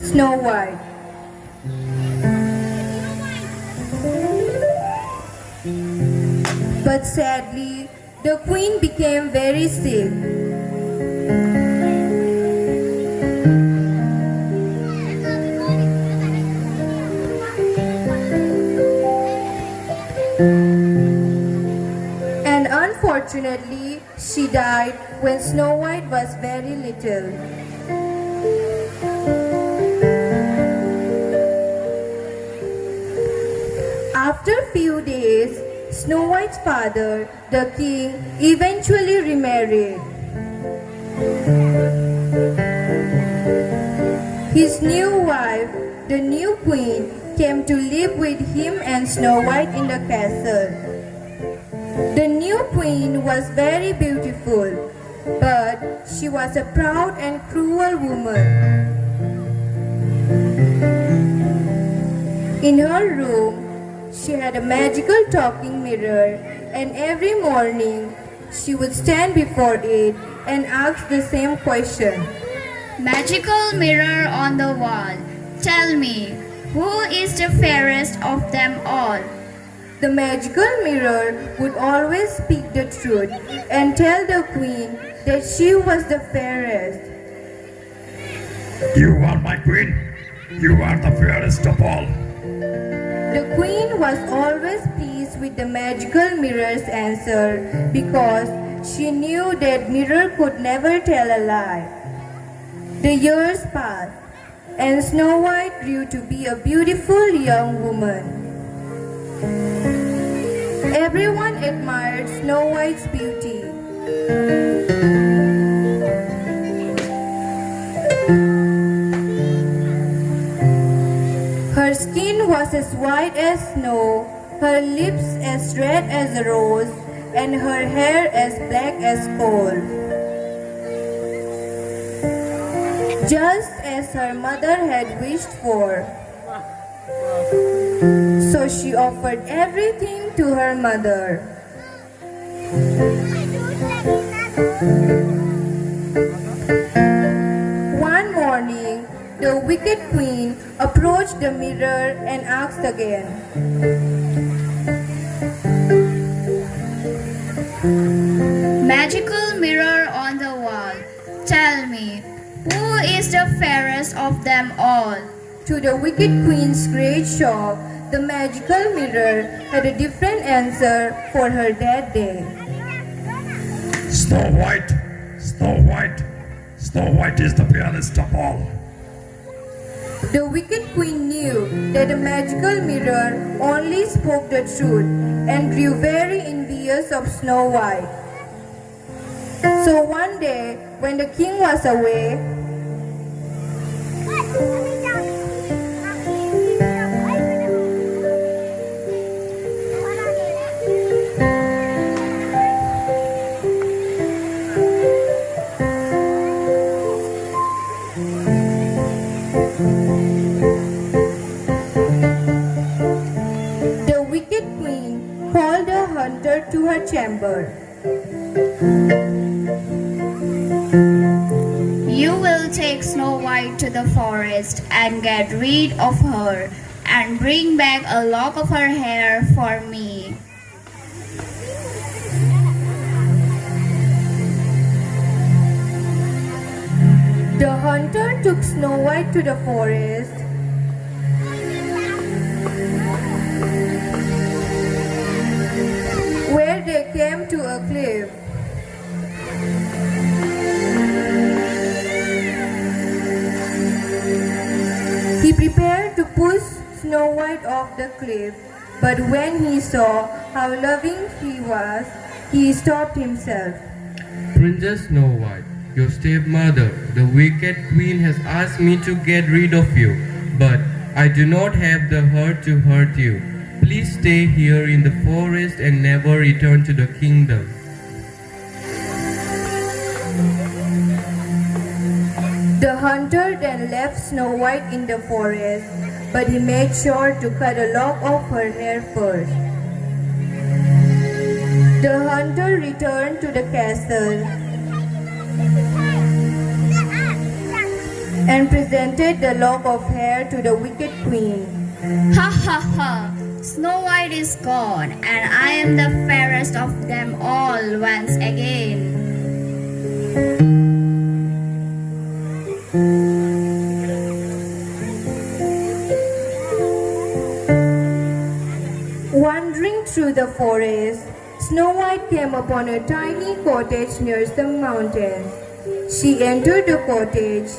Snow White. But sadly, the queen became very sick. And unfortunately, she died when Snow White was very little. After a few days, Snow White's father, the king, eventually remarried. His new wife, the new queen, came to live with him and Snow White in the castle. The new queen was very beautiful, but she was a proud and cruel woman. In her room, she had a magical talking mirror, and every morning she would stand before it and ask the same question. Magical mirror on the wall, tell me, who is the fairest of them all? The magical mirror would always speak the truth and tell the queen that she was the fairest. You are my queen. You are the fairest of all. The queen was always pleased with the magical mirror's answer because she knew that mirror could never tell a lie. The years passed, and Snow White grew to be a beautiful young woman. Everyone admired Snow White's beauty. Her skin was as white as snow, her lips as red as a rose, and her hair as black as coal. Just as her mother had wished for. So she offered everything to her mother. One morning, the wicked queen approached the mirror and asked again. Magical mirror on the wall, tell me, who is the fairest of them all? To the wicked queen's great shock, the magical mirror had a different answer for her that day. Snow White, Snow White, Snow White is the fairest of all. The wicked queen knew that the magical mirror only spoke the truth and grew very envious of Snow White. So one day, when the king was away, the wicked queen called a hunter to her chamber. You will take Snow White to the forest and get rid of her and bring back a lock of her hair for me. The hunter took Snow White to the forest. Where they came to a cliff. He prepared to push Snow White off the cliff, but when he saw how loving she was, he stopped himself. Princess Snow White, your stepmother, the wicked queen has asked me to get rid of you, but I do not have the heart to hurt you. Please stay here in the forest and never return to the kingdom. The hunter then left Snow White in the forest, but he made sure to cut a lock of her hair first. The hunter returned to the castle and presented the lock of hair to the wicked queen. Ha ha ha! Snow White is gone, and I am the fairest of them all once again. Wandering through the forest, Snow White came upon a tiny cottage near some mountains. She entered the cottage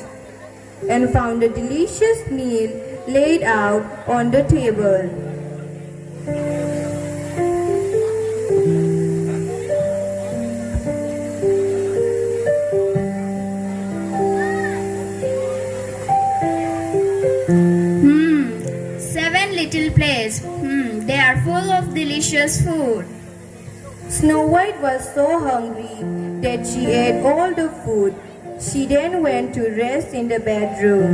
and found a delicious meal laid out on the table. Seven little plates. They are full of delicious food. Snow White was so hungry that she ate all the food. She then went to rest in the bedroom.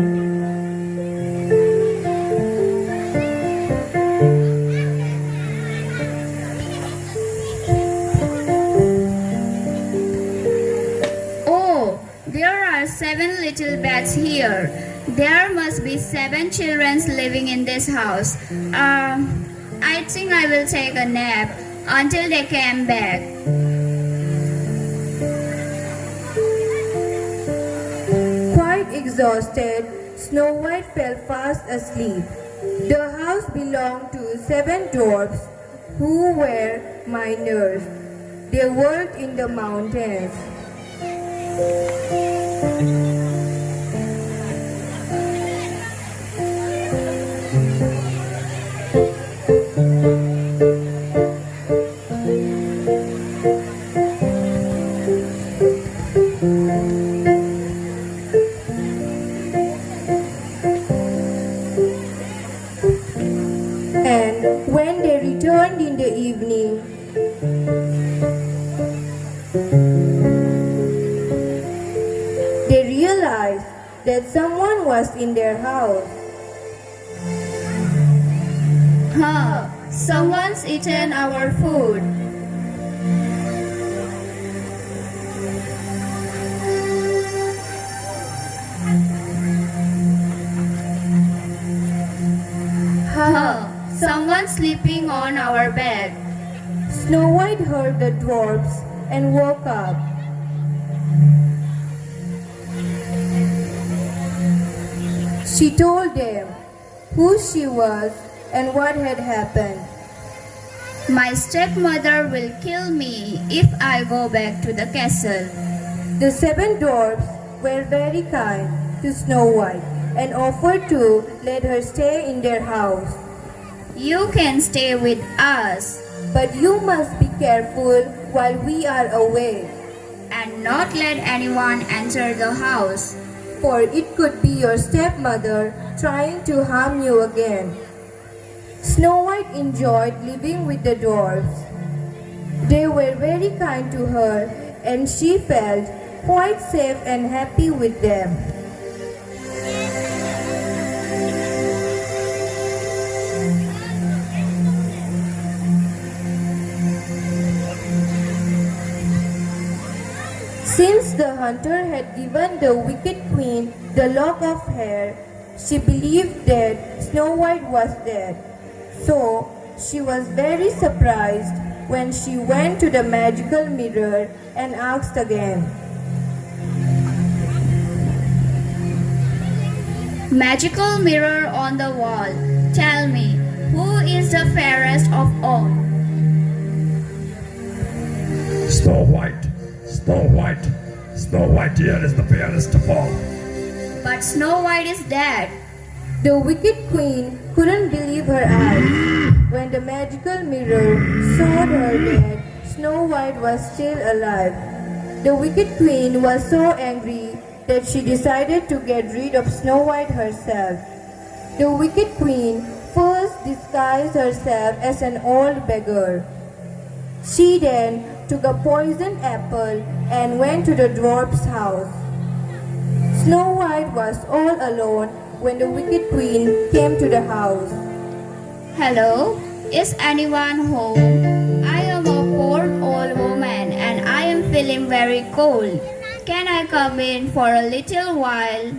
Oh, there are 7 little beds here. There must be 7 children living in this house. I think I will take a nap until they come back. Quite exhausted, Snow White fell fast asleep. The house belonged to 7 dwarfs who were miners. They worked in the mountains. And when they returned in the evening, they realized that someone was in their house. Someone's eaten our food. Someone's sleeping on our bed. Snow White heard the dwarfs and woke up. She told them who she was and what had happened. My stepmother will kill me if I go back to the castle. The 7 dwarfs were very kind to Snow White and offered to let her stay in their house. You can stay with us But you must be careful while we are away, and not let anyone enter the house. for it could be your stepmother trying to harm you again. Snow White enjoyed living with the dwarfs. They were very kind to her, and she felt quite safe and happy with them. Since the hunter had given the wicked queen the lock of hair, she believed that Snow White was dead. So she was very surprised when she went to the magical mirror and asked again. Magical mirror on the wall, tell me, who is the fairest of all? Snow White, Snow White, Snow White here is the fairest of all. But Snow White is dead. The wicked queen couldn't believe her eyes when the magical mirror showed her that Snow White was still alive. The wicked queen was so angry that she decided to get rid of Snow White herself. The wicked queen first disguised herself as an old beggar. She then took a poisoned apple and went to the dwarf's house. Snow White was all alone when the wicked queen came to the house. Hello, is anyone home? I am a poor old woman and I am feeling very cold. Can I come in for a little while?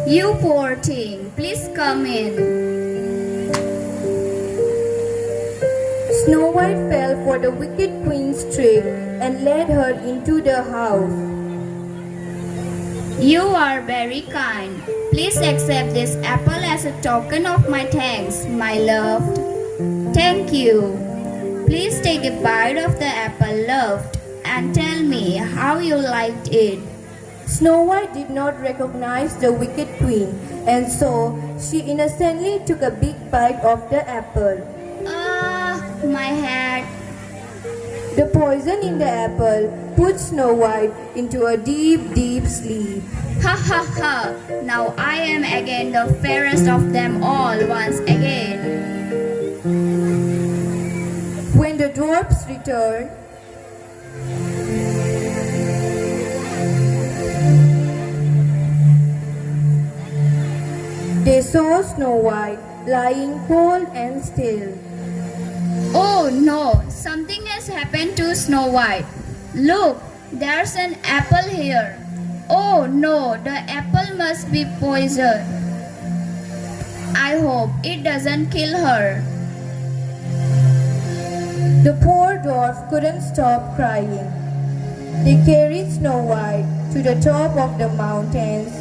You poor thing, please come in. Snow White fell for the wicked queen's trick and led her into the house. You are very kind. Please accept this apple as a token of my thanks, my loved. Thank you. Please take a bite of the apple, loved, and tell me how you liked it. Snow White did not recognize the wicked queen, and so she innocently took a big bite of the apple. My head. The poison in the apple put Snow White into a deep, deep sleep. Ha ha ha! Now I am again the fairest of them all once again. When the dwarfs returned, they saw Snow White lying cold and still. Oh no, something has happened to Snow White. Look, there's an apple here. Oh no, the apple must be poisoned. I hope it doesn't kill her. The poor dwarf couldn't stop crying. They carried Snow White to the top of the mountains.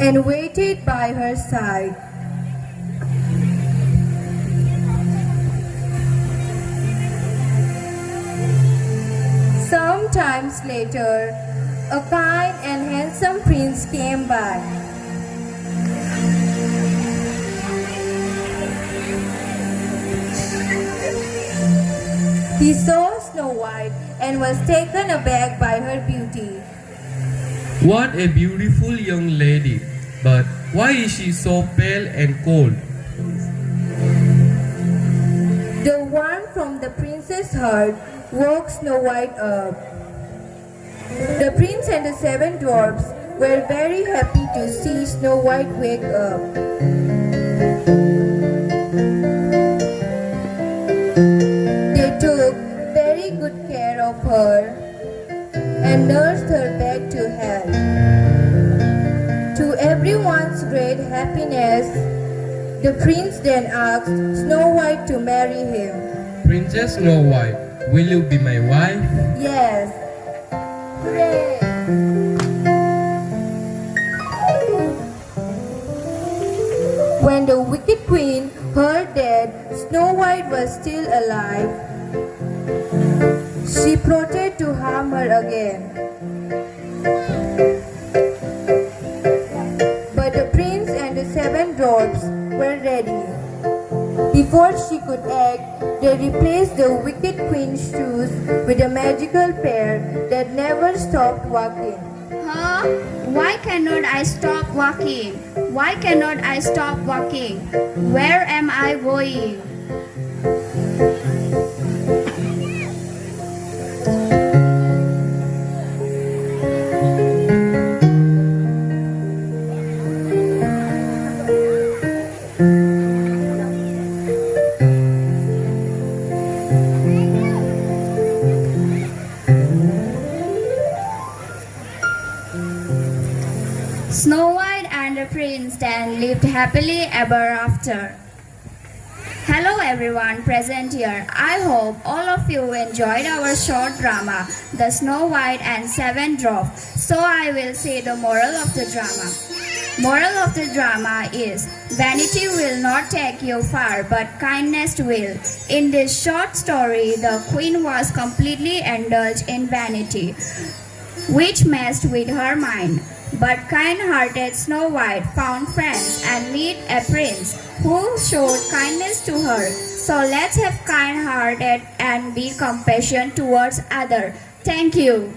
And waited by her side. Some times later, a kind and handsome prince came by. He saw Snow White and was taken aback by her beauty. What a beautiful young lady! But why is she so pale and cold? The one from the prince's heart woke Snow White up. The prince and the 7 dwarfs were very happy to see Snow White wake up. They took very good care of her and nursed her back to health. To everyone's great happiness, the prince then asked Snow White to marry him. Princess Snow White, will you be my wife? Yes. Hooray! When the wicked queen heard that Snow White was still alive, she plotted to harm her again. But the prince and the 7 dwarfs were ready. Before she could act, they replaced the wicked queen's shoes with a magical pair that never stopped walking. Huh? Why cannot I stop walking? Why cannot I stop walking? Where am I going? Snow White and the prince then lived happily ever after. Hello everyone present here. I hope all of you enjoyed our short drama, The Snow White and 7 Dwarfs. So I will say the moral of the drama. Moral of the drama is, vanity will not take you far, but kindness will. In this short story, the queen was completely indulged in vanity, which messed with her mind. But kind-hearted Snow White found friends and met a prince who showed kindness to her. So let's have kind-hearted and be compassionate towards others. Thank you.